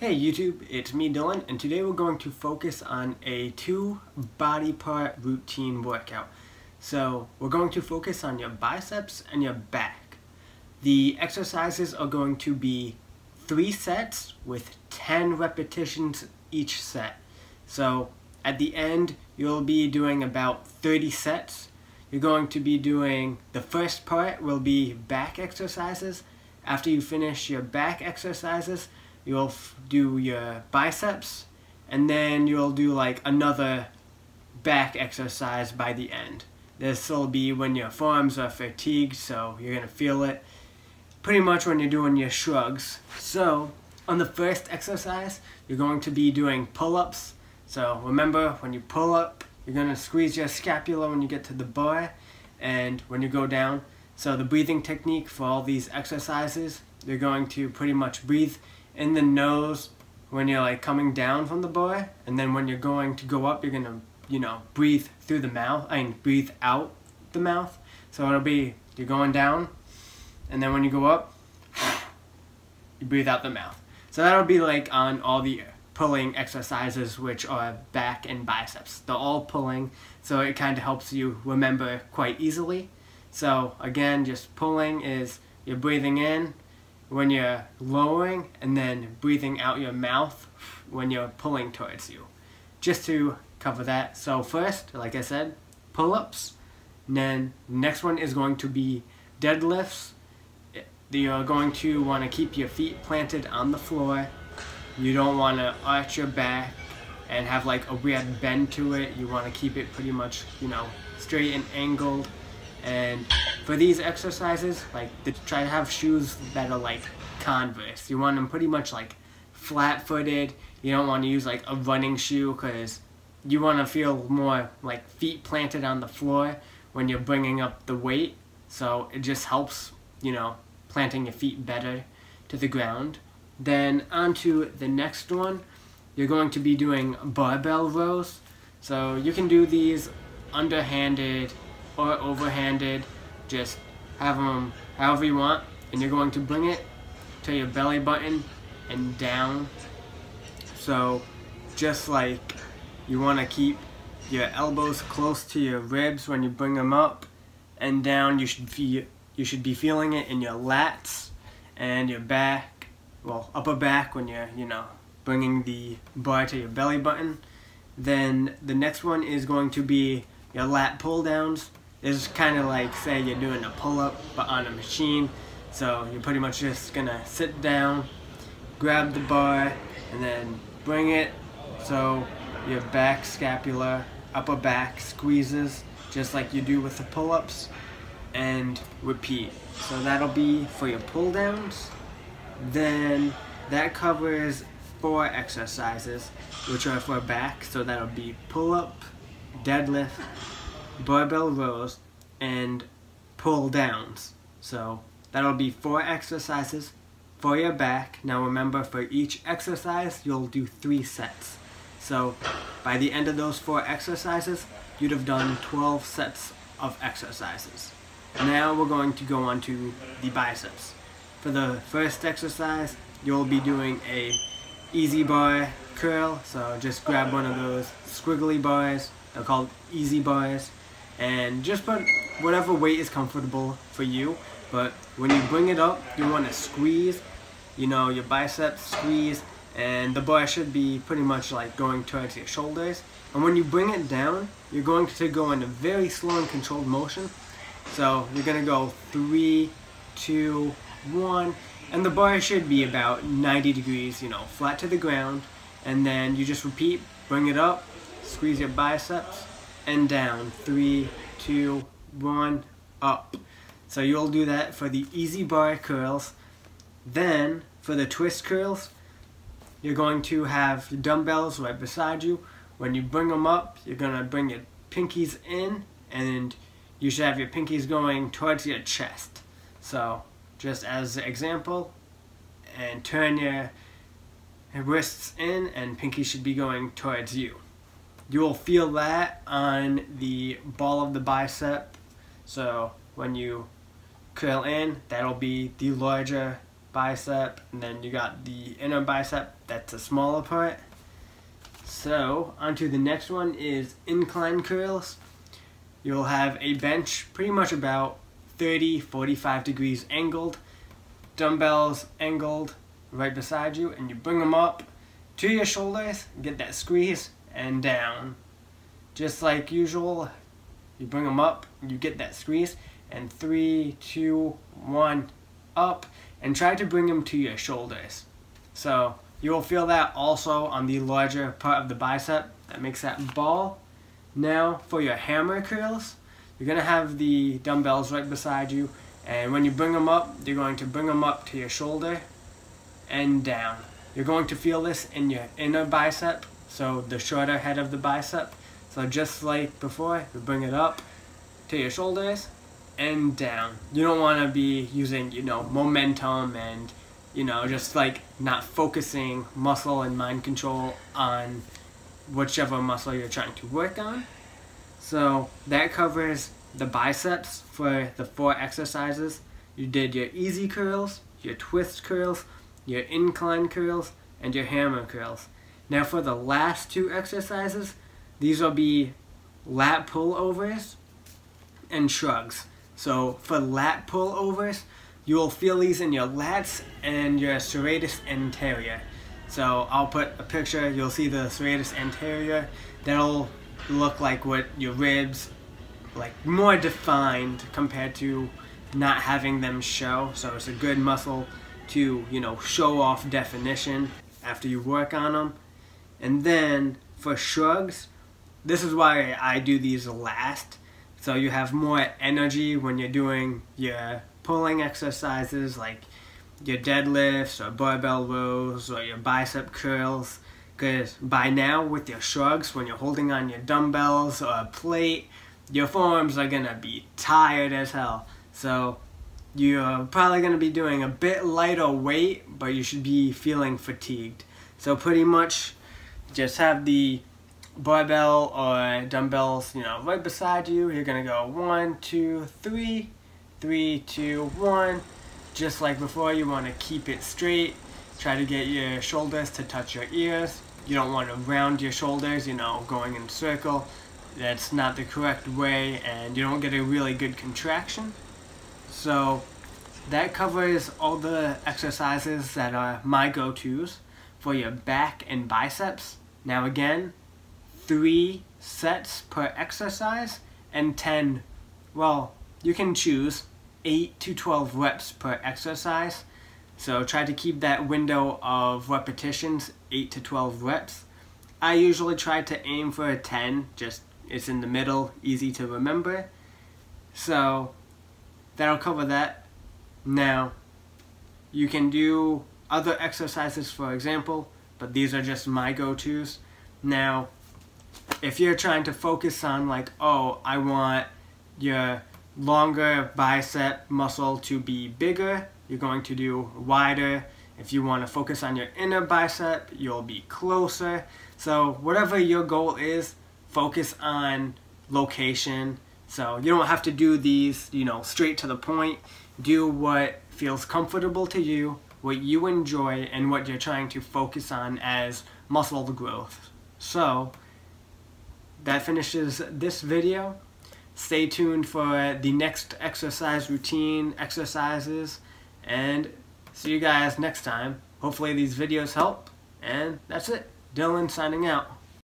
Hey YouTube, it's me Dylan, and today we're going to focus on a 2 body part routine workout. So we're going to focus on your biceps and your back. The exercises are going to be 3 sets with 10 repetitions each set. So at the end you'll be doing about 30 sets. You're going to be doing, the first part will be back exercises. After you finish your back exercises, you'll do your biceps, and then you'll do like another back exercise by the end. This will be when your forearms are fatigued, so you're gonna feel it pretty much when you're doing your shrugs. So on the first exercise, you're going to be doing pull-ups. So remember, when you pull up, you're gonna squeeze your scapula when you get to the bar and when you go down. So the breathing technique for all these exercises, you're going to pretty much breathe in the nose when you're like coming down from the bar, and then when you're going to go up, you're gonna breathe through the mouth. Breathe out the mouth. So it'll be, you're going down, and then when you go up, you breathe out the mouth. So that'll be like on all the pulling exercises, which are back and biceps. They're all pulling, so it kind of helps you remember quite easily. So again, just pulling is you're breathing in when you're lowering, and then breathing out your mouth when you're pulling towards you. Just to cover that. So first, like I said, pull-ups. And then next one is going to be deadlifts. You're going to want to keep your feet planted on the floor. You don't want to arch your back and have like a weird bend to it. You want to keep it pretty much, straight and angled. And for these exercises, try to have shoes that are like Converse. You want them pretty much like flat-footed. You don't want to use like a running shoe, because you want to feel more like feet planted on the floor when you're bringing up the weight. So it just helps, planting your feet better to the ground. Then on to the next one, you're going to be doing barbell rows. So you can do these underhanded or overhanded, just have them however you want, and you're going to bring it to your belly button and down. So just like you want to keep your elbows close to your ribs when you bring them up and down. You should be feeling it in your lats and your back, well, upper back, when you're bringing the bar to your belly button. Then the next one is going to be your lat pull-downs. It's kind of like, say you're doing a pull-up but on a machine. So you're pretty much just gonna sit down, grab the bar, and then bring it so your back scapula, upper back squeezes just like you do with the pull-ups, and repeat. So that'll be for your pull-downs. Then that covers 4 exercises which are for back. So that'll be pull-up, deadlift, barbell rows, and pull downs. So that'll be 4 exercises for your back. Now remember, for each exercise you'll do 3 sets. So by the end of those 4 exercises, you'd have done 12 sets of exercises. Now we're going to go on to the biceps. For the first exercise, you'll be doing a easy bar curl. So just grab one of those squiggly bars. They're called easy bars. And just put whatever weight is comfortable for you. But when you bring it up, you want to squeeze, your biceps, squeeze, and the bar should be pretty much like going towards your shoulders. And when you bring it down, you're going to go in a very slow and controlled motion. So you're going to go 3, 2, 1, and the bar should be about 90 degrees, flat to the ground. And then you just repeat, bring it up, squeeze your biceps, and down. 3, 2, 1, up. So you'll do that for the easy bar curls. Then for the twist curls, you're going to have your dumbbells right beside you. When you bring them up, you're going to bring your pinkies in, and you should have your pinkies going towards your chest. So just as an example, and turn your wrists in, and pinkies should be going towards you. You will feel that on the ball of the bicep. So when you curl in, that'll be the larger bicep, and then you got the inner bicep, that's a smaller part. So onto the next one is incline curls. You'll have a bench pretty much about 30-45 degrees angled, dumbbells angled right beside you, and you bring them up to your shoulders, get that squeeze, and down. Just like usual, you bring them up, you get that squeeze, and 3, 2, 1, up, and try to bring them to your shoulders. So you will feel that also on the larger part of the bicep that makes that ball. Now for your hammer curls, you're going to have the dumbbells right beside you, and when you bring them up, you're going to bring them up to your shoulder and down. You're going to feel this in your inner bicep, so the shorter head of the bicep. So just like before, you bring it up to your shoulders and down. You don't want to be using, momentum and, just like not focusing muscle and mind control on whichever muscle you're trying to work on. So that covers the biceps for the 4 exercises. You did your easy curls, your twist curls, your incline curls, and your hammer curls. Now for the last 2 exercises, these will be lat pullovers and shrugs. So for lat pullovers, you will feel these in your lats and your serratus anterior. So I'll put a picture, you'll see the serratus anterior. That'll look like what your ribs, like more defined compared to not having them show. So it's a good muscle to, show off definition after you work on them. And then for shrugs, this is why I do these last. So you have more energy when you're doing your pulling exercises like your deadlifts or barbell rows or your bicep curls. Because by now with your shrugs, when you're holding on your dumbbells or a plate, your forearms are going to be tired as hell. So you're probably going to be doing a bit lighter weight, but you should be feeling fatigued. So pretty much just have the barbell or dumbbells, right beside you. You're going to go 1, 2, 3, 3, 2, 1. Just like before, you want to keep it straight. Try to get your shoulders to touch your ears. You don't want to round your shoulders, going in a circle. That's not the correct way, and you don't get a really good contraction. So that covers all the exercises that are my go-tos for your back and biceps. Now again, 3 sets per exercise and 10, well, you can choose 8 to 12 reps per exercise. So try to keep that window of repetitions, 8 to 12 reps. I usually try to aim for a 10, just it's in the middle, easy to remember. So that'll cover that. Now, you can do other exercises, for example, but these are just my go-tos. Now, if you're trying to focus on like, oh, I want your longer bicep muscle to be bigger, you're going to do wider. If you want to focus on your inner bicep, you'll be closer. So whatever your goal is, focus on location. So you don't have to do these, straight to the point. Do what feels comfortable to you, what you enjoy, and what you're trying to focus on as muscle growth. So that finishes this video. Stay tuned for the next exercise routine exercises, and see you guys next time. Hopefully these videos help, and that's it. Dylan signing out.